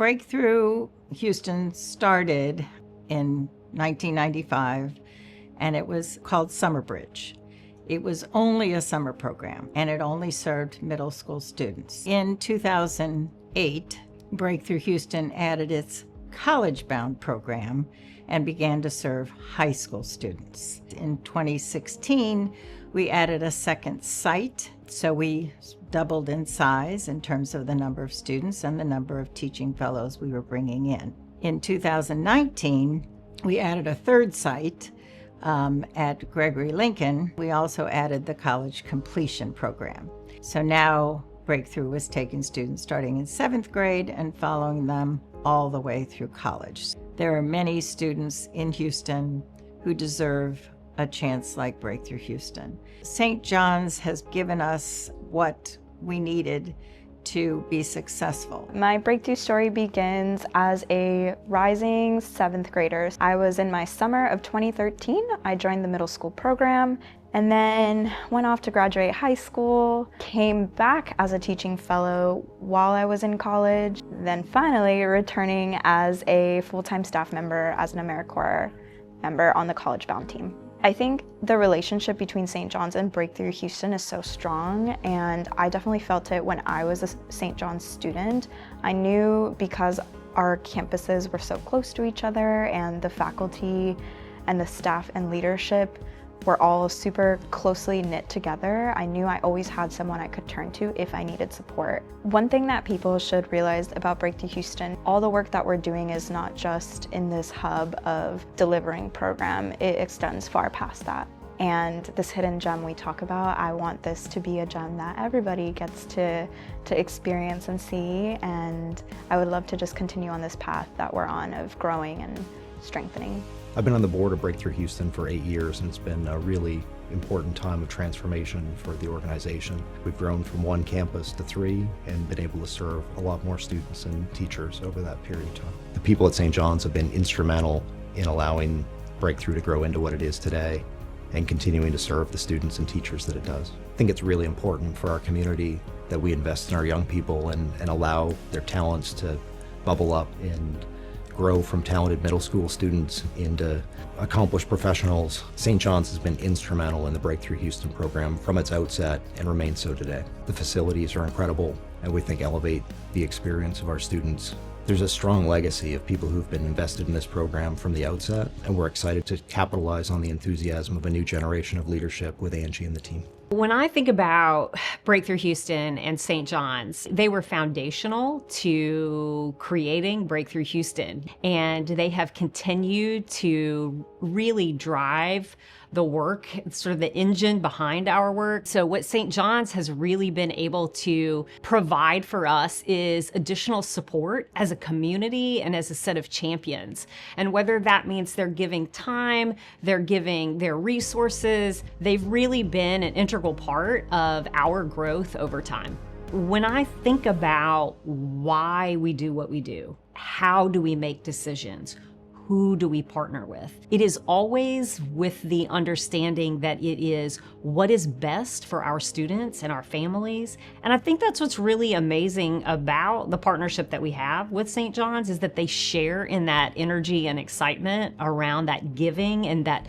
Breakthrough Houston started in 1995, and it was called Summer Bridge. It was only a summer program, and it only served middle school students. In 2008, Breakthrough Houston added its college-bound program and began to serve high school students. In 2016, we added a second site, so we doubled in size in terms of the number of students and the number of teaching fellows we were bringing in. In 2019, we added a third site at Gregory Lincoln. We also added the college completion program. So now Breakthrough is taking students starting in 7th grade and following them all the way through college. There are many students in Houston who deserve a chance like Breakthrough Houston. St. John's has given us what we needed to be successful. My breakthrough story begins as a rising 7th grader. I was in my summer of 2013. I joined the middle school program and then went off to graduate high school, came back as a teaching fellow while I was in college, then finally returning as a full-time staff member as an AmeriCorps member on the college-bound team. I think the relationship between St. John's and Breakthrough Houston is so strong, and I definitely felt it when I was a St. John's student. I knew because our campuses were so close to each other and the faculty and the staff and leadership were all super closely knit together. I knew I always had someone I could turn to if I needed support. One thing that people should realize about Breakthrough Houston, all the work that we're doing is not just in this hub of delivering program, it extends far past that. And this hidden gem we talk about, I want this to be a gem that everybody gets to experience and see, and I would love to just continue on this path that we're on of growing and strengthening. I've been on the board of Breakthrough Houston for 8 years, and it's been a really important time of transformation for the organization. We've grown from 1 campus to 3 and been able to serve a lot more students and teachers over that period of time. The people at St. John's have been instrumental in allowing Breakthrough to grow into what it is today and continuing to serve the students and teachers that it does. I think it's really important for our community that we invest in our young people and allow their talents to bubble up and grow from talented middle school students into accomplished professionals. St. John's has been instrumental in the Breakthrough Houston program from its outset and remains so today. The facilities are incredible and we think elevate the experience of our students. There's a strong legacy of people who've been invested in this program from the outset, and we're excited to capitalize on the enthusiasm of a new generation of leadership with Angie and the team. When I think about Breakthrough Houston and St. John's, they were foundational to creating Breakthrough Houston, and they have continued to really drive the work, sort of the engine behind our work. So what St. John's has really been able to provide for us is additional support as a community and as a set of champions. And whether that means they're giving time, they're giving their resources, they've really been an integral part of our growth over time. When I think about why we do what we do, how do we make decisions, who do we partner with? It is always with the understanding that it is what is best for our students and our families. And I think that's what's really amazing about the partnership that we have with St. John's, is that they share in that energy and excitement around that giving and that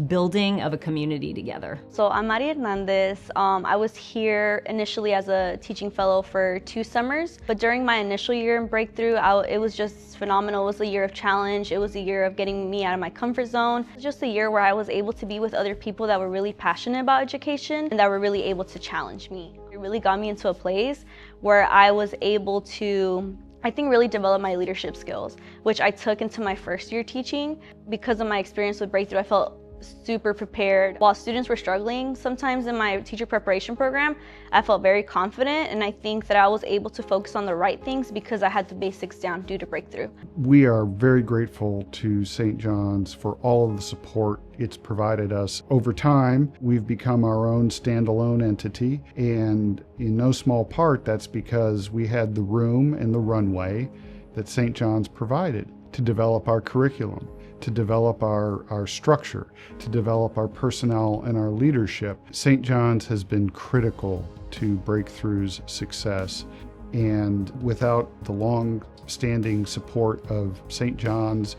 building of a community together. So I'm Mari Hernandez. I was here initially as a teaching fellow for 2 summers, but during my initial year in Breakthrough, it was just phenomenal. It was a year of challenge. It was a year of getting me out of my comfort zone. It was just a year where I was able to be with other people that were really passionate about education and that were really able to challenge me. It really got me into a place where I was able to, I think, really develop my leadership skills, which I took into my first year teaching. Because of my experience with Breakthrough, I felt super prepared. While students were struggling sometimes in my teacher preparation program, I felt very confident, and I think that I was able to focus on the right things because I had the basics down due to Breakthrough. We are very grateful to St. John's for all of the support it's provided us. Over time, we've become our own standalone entity, and in no small part that's because we had the room and the runway that St. John's provided to develop our curriculum, to develop our structure, to develop our personnel and our leadership. St. John's has been critical to Breakthrough's success, and without the long outstanding support of St. John's,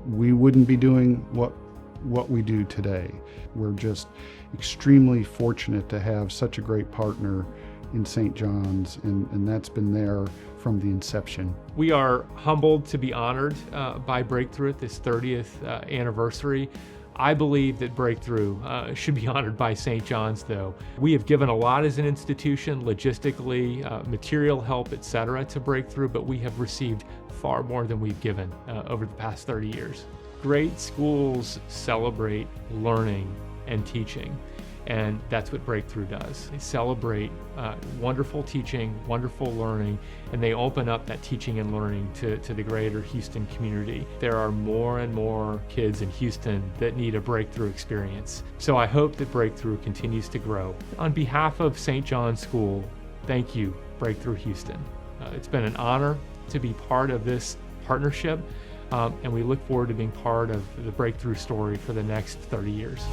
we wouldn't be doing what we do today. We're just extremely fortunate to have such a great partner in St. John's, and that's been there from the inception. We are humbled to be honored by Breakthrough at this 30th anniversary. I believe that Breakthrough should be honored by St. John's, though. We have given a lot as an institution, logistically, material help, etc., to Breakthrough, but we have received far more than we've given over the past 30 years. Great schools celebrate learning and teaching, and that's what Breakthrough does. They celebrate wonderful teaching, wonderful learning, and they open up that teaching and learning to the greater Houston community. There are more and more kids in Houston that need a Breakthrough experience. So I hope that Breakthrough continues to grow. On behalf of St. John's School, thank you, Breakthrough Houston. It's been an honor to be part of this partnership, and we look forward to being part of the Breakthrough story for the next 30 years.